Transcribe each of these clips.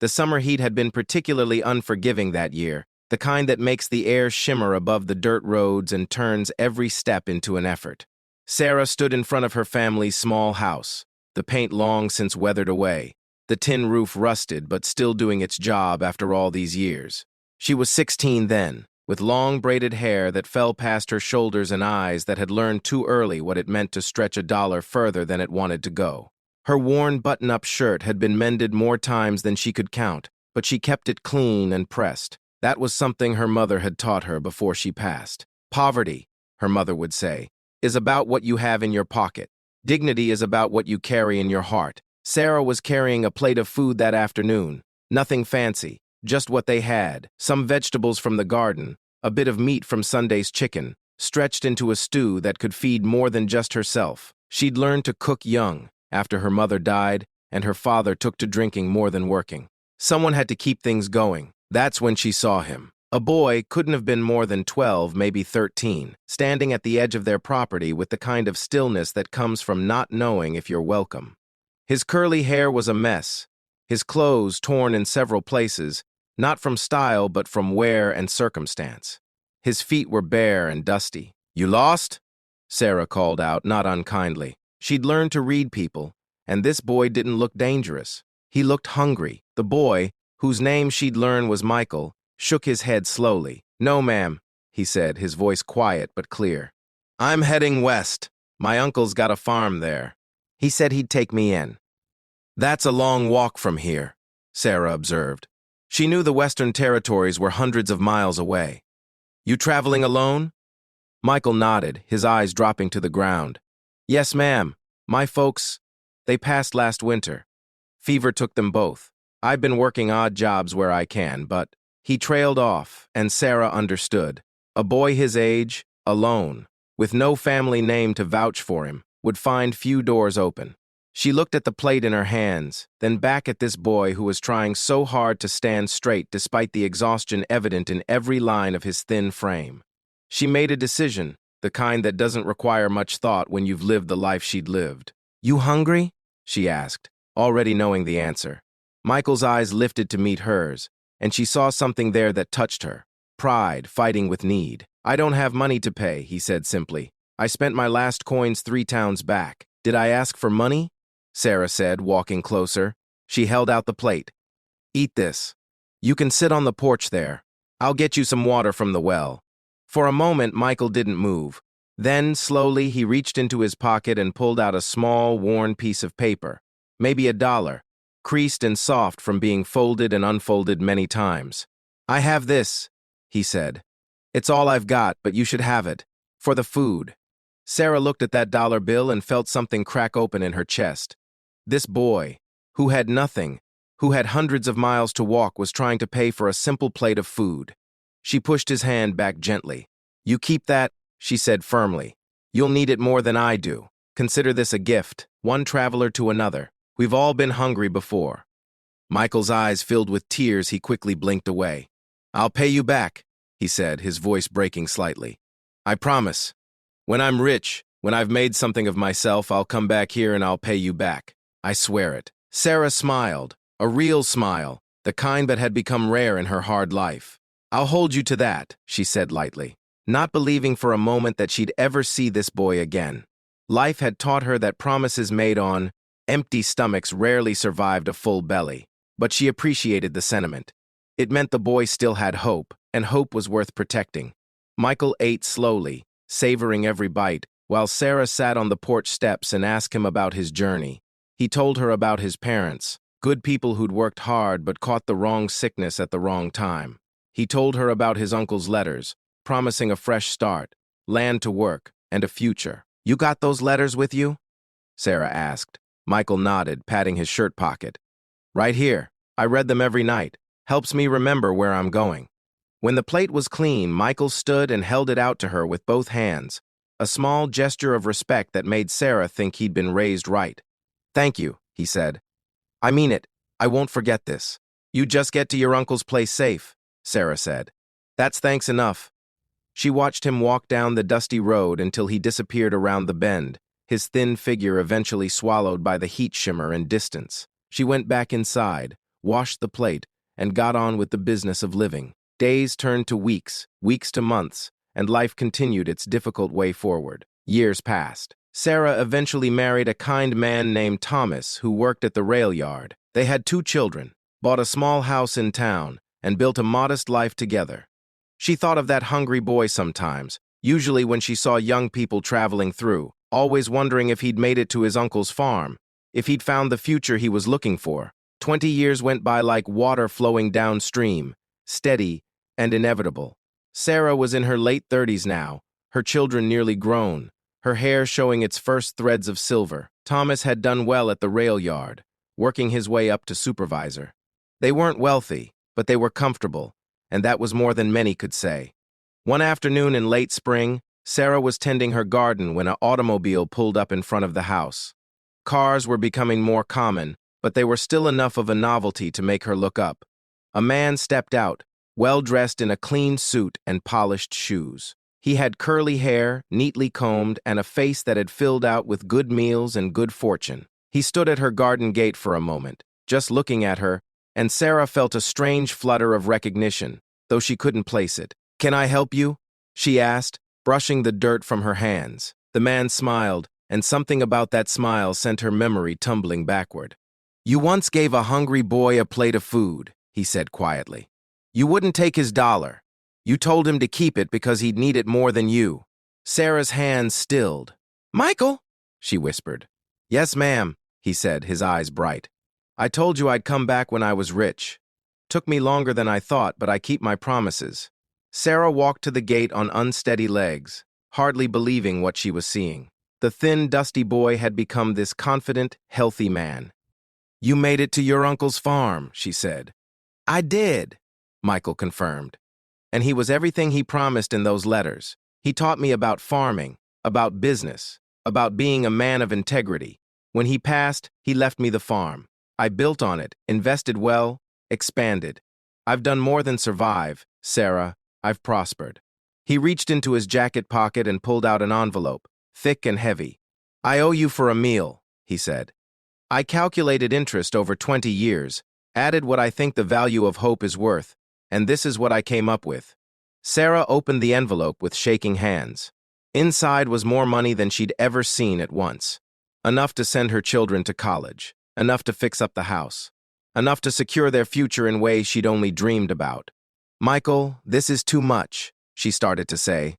The summer heat had been particularly unforgiving that year, the kind that makes the air shimmer above the dirt roads and turns every step into an effort. Sarah stood in front of her family's small house, the paint long since weathered away, the tin roof rusted but still doing its job after all these years. She was 16 then, with long braided hair that fell past her shoulders and eyes that had learned too early what it meant to stretch a dollar further than it wanted to go. Her worn button-up shirt had been mended more times than she could count, but she kept it clean and pressed. That was something her mother had taught her before she passed. Poverty, her mother would say, is about what you have in your pocket. Dignity is about what you carry in your heart. Sarah was carrying a plate of food that afternoon. Nothing fancy, just what they had. Some vegetables from the garden, a bit of meat from Sunday's chicken, stretched into a stew that could feed more than just herself. She'd learned to cook young, after her mother died, and her father took to drinking more than working. Someone had to keep things going. That's when she saw him. A boy couldn't have been more than 12, maybe 13, standing at the edge of their property with the kind of stillness that comes from not knowing if you're welcome. His curly hair was a mess, his clothes torn in several places, not from style but from wear and circumstance. His feet were bare and dusty. "You lost?" Sarah called out, not unkindly. She'd learned to read people, and this boy didn't look dangerous. He looked hungry. The boy, whose name she'd learned was Michael, shook his head slowly. "No, ma'am," he said, his voice quiet but clear. "I'm heading west. My uncle's got a farm there. He said he'd take me in." "That's a long walk from here," Sarah observed. She knew the Western Territories were hundreds of miles away. "You traveling alone?" Michael nodded, his eyes dropping to the ground. "Yes, ma'am. My folks, they passed last winter. Fever took them both. I've been working odd jobs where I can, but..." He trailed off, and Sarah understood. A boy his age, alone, with no family name to vouch for him, would find few doors open. She looked at the plate in her hands, then back at this boy who was trying so hard to stand straight despite the exhaustion evident in every line of his thin frame. She made a decision, the kind that doesn't require much thought when you've lived the life she'd lived. "You hungry?" she asked, already knowing the answer. Michael's eyes lifted to meet hers, and she saw something there that touched her. Pride fighting with need. "I don't have money to pay," he said simply. "I spent my last coins 3 towns back. Did I ask for money?" Sarah said, walking closer. She held out the plate. "Eat this. You can sit on the porch there. I'll get you some water from the well." For a moment, Michael didn't move. Then, slowly, he reached into his pocket and pulled out a small, worn piece of paper, maybe $1, creased and soft from being folded and unfolded many times. "I have this," he said. "It's all I've got, but you should have it. For the food." Sarah looked at that dollar bill and felt something crack open in her chest. This boy, who had nothing, who had hundreds of miles to walk, was trying to pay for a simple plate of food. She pushed his hand back gently. "You keep that," she said firmly. "You'll need it more than I do. Consider this a gift, one traveler to another. We've all been hungry before." Michael's eyes filled with tears. He quickly blinked away. "I'll pay you back," he said, his voice breaking slightly. "I promise. When I'm rich, when I've made something of myself, I'll come back here and I'll pay you back. I swear it." Sarah smiled, a real smile, the kind that had become rare in her hard life. "I'll hold you to that," she said lightly, not believing for a moment that she'd ever see this boy again. Life had taught her that promises made on empty stomachs rarely survived a full belly, but she appreciated the sentiment. It meant the boy still had hope, and hope was worth protecting. Michael ate slowly, savoring every bite, while Sarah sat on the porch steps and asked him about his journey. He told her about his parents, good people who'd worked hard but caught the wrong sickness at the wrong time. He told her about his uncle's letters, promising a fresh start, land to work, and a future. "You got those letters with you?" Sarah asked. Michael nodded, patting his shirt pocket. "Right here. I read them every night. Helps me remember where I'm going." When the plate was clean, Michael stood and held it out to her with both hands, a small gesture of respect that made Sarah think he'd been raised right. "Thank you," he said. "I mean it. I won't forget this." "You just get to your uncle's place safe," Sarah said. "That's thanks enough." She watched him walk down the dusty road until he disappeared around the bend, his thin figure eventually swallowed by the heat shimmer and distance. She went back inside, washed the plate, and got on with the business of living. Days turned to weeks, weeks to months, and life continued its difficult way forward. Years passed. Sarah eventually married a kind man named Thomas who worked at the rail yard. They had 2 children, bought a small house in town, and built a modest life together. She thought of that hungry boy sometimes, usually when she saw young people traveling through, always wondering if he'd made it to his uncle's farm, if he'd found the future he was looking for. 20 years went by like water flowing downstream, steady and inevitable. Sarah was in her late 30s now, her children nearly grown, her hair showing its first threads of silver. Thomas had done well at the rail yard, working his way up to supervisor. They weren't wealthy, but they were comfortable, and that was more than many could say. One afternoon in late spring, Sarah was tending her garden when an automobile pulled up in front of the house. Cars were becoming more common, but they were still enough of a novelty to make her look up. A man stepped out, well-dressed in a clean suit and polished shoes. He had curly hair, neatly combed, and a face that had filled out with good meals and good fortune. He stood at her garden gate for a moment, just looking at her, and Sarah felt a strange flutter of recognition, though she couldn't place it. "Can I help you?" she asked, brushing the dirt from her hands. The man smiled, and something about that smile sent her memory tumbling backward. "You once gave a hungry boy a plate of food," he said quietly. "You wouldn't take his dollar. You told him to keep it because he'd need it more than you." Sarah's hands stilled. "Michael?" she whispered. "Yes, ma'am," he said, his eyes bright. "I told you I'd come back when I was rich. Took me longer than I thought, but I keep my promises." Sarah walked to the gate on unsteady legs, hardly believing what she was seeing. The thin, dusty boy had become this confident, healthy man. "You made it to your uncle's farm," she said. "I did," Michael confirmed. "And he was everything he promised in those letters. He taught me about farming, about business, about being a man of integrity. When he passed, he left me the farm. I built on it, invested well, expanded. I've done more than survive, Sarah. I've prospered." He reached into his jacket pocket and pulled out an envelope, thick and heavy. "I owe you for a meal," he said. "I calculated interest over 20 years, added what I think the value of hope is worth, and this is what I came up with." Sarah opened the envelope with shaking hands. Inside was more money than she'd ever seen at once. Enough to send her children to college, enough to fix up the house, enough to secure their future in ways she'd only dreamed about. "Michael, this is too much," she started to say,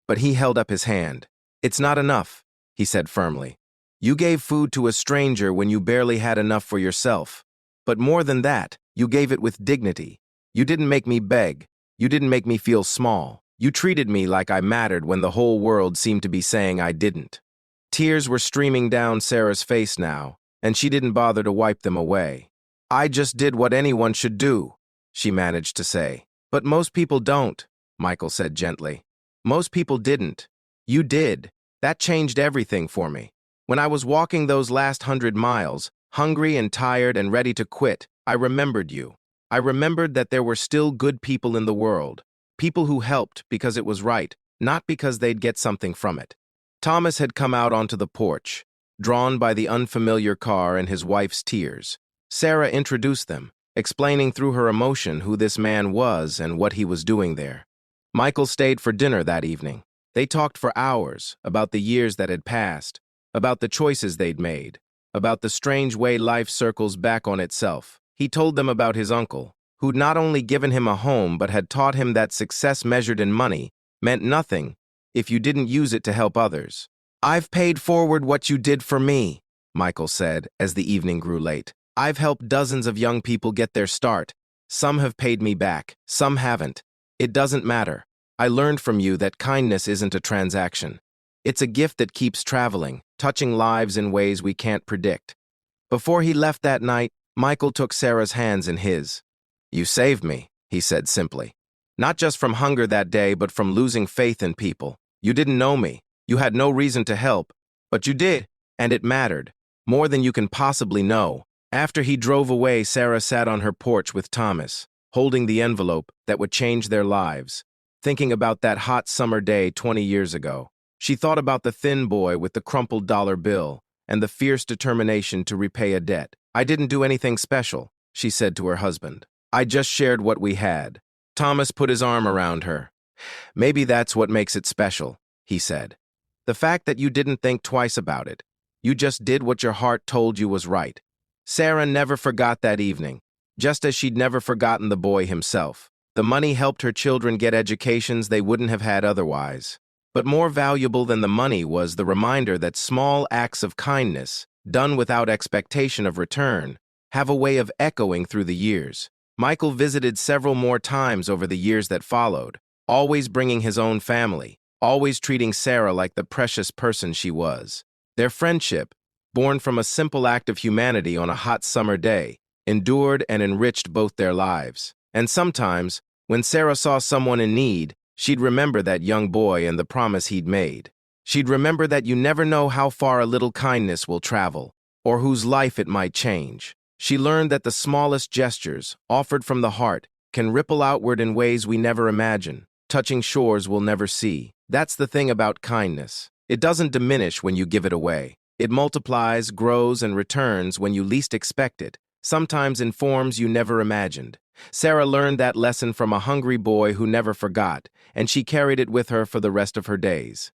but he held up his hand. "It's not enough," he said firmly. "You gave food to a stranger when you barely had enough for yourself. But more than that, you gave it with dignity. You didn't make me beg. You didn't make me feel small. You treated me like I mattered when the whole world seemed to be saying I didn't." Tears were streaming down Sarah's face now, and she didn't bother to wipe them away. "I just did what anyone should do," she managed to say. "But most people don't," Michael said gently. "Most people didn't. You did. That changed everything for me. When I was walking those last 100 miles, hungry and tired and ready to quit, I remembered you. I remembered that there were still good people in the world, people who helped because it was right, not because they'd get something from it." Thomas had come out onto the porch, drawn by the unfamiliar car and his wife's tears. Sarah introduced them, explaining through her emotion who this man was and what he was doing there. Michael stayed for dinner that evening. They talked for hours about the years that had passed, about the choices they'd made, about the strange way life circles back on itself. He told them about his uncle, who'd not only given him a home but had taught him that success measured in money meant nothing if you didn't use it to help others. "I've paid forward what you did for me," Michael said as the evening grew late. "I've helped dozens of young people get their start. Some have paid me back, some haven't. It doesn't matter. I learned from you that kindness isn't a transaction. It's a gift that keeps traveling, touching lives in ways we can't predict." Before he left that night, Michael took Sarah's hands in his. "You saved me," he said simply. "Not just from hunger that day, but from losing faith in people. You didn't know me. You had no reason to help. But you did, and it mattered. More than you can possibly know." After he drove away, Sarah sat on her porch with Thomas, holding the envelope that would change their lives, thinking about that hot summer day 20 years ago. She thought about the thin boy with the crumpled dollar bill and the fierce determination to repay a debt. "I didn't do anything special," she said to her husband. I just shared what we had. Thomas put his arm around her. Maybe that's what makes it special, he said. The fact that you didn't think twice about it. You just did what your heart told you was right. Sarah never forgot that evening, just as she'd never forgotten the boy himself. The money helped her children get educations they wouldn't have had otherwise. But more valuable than the money was the reminder that small acts of kindness, done without expectation of return, have a way of echoing through the years. Michael visited several more times over the years that followed, always bringing his own family, always treating Sarah like the precious person she was. Their friendship, born from a simple act of humanity on a hot summer day, endured and enriched both their lives. And sometimes, when Sarah saw someone in need, she'd remember that young boy and the promise he'd made. She'd remember that you never know how far a little kindness will travel, or whose life it might change. She learned that the smallest gestures, offered from the heart, can ripple outward in ways we never imagine, touching shores we'll never see. That's the thing about kindness. It doesn't diminish when you give it away. It multiplies, grows, and returns when you least expect it, sometimes in forms you never imagined. Sarah learned that lesson from a hungry boy who never forgot, and she carried it with her for the rest of her days.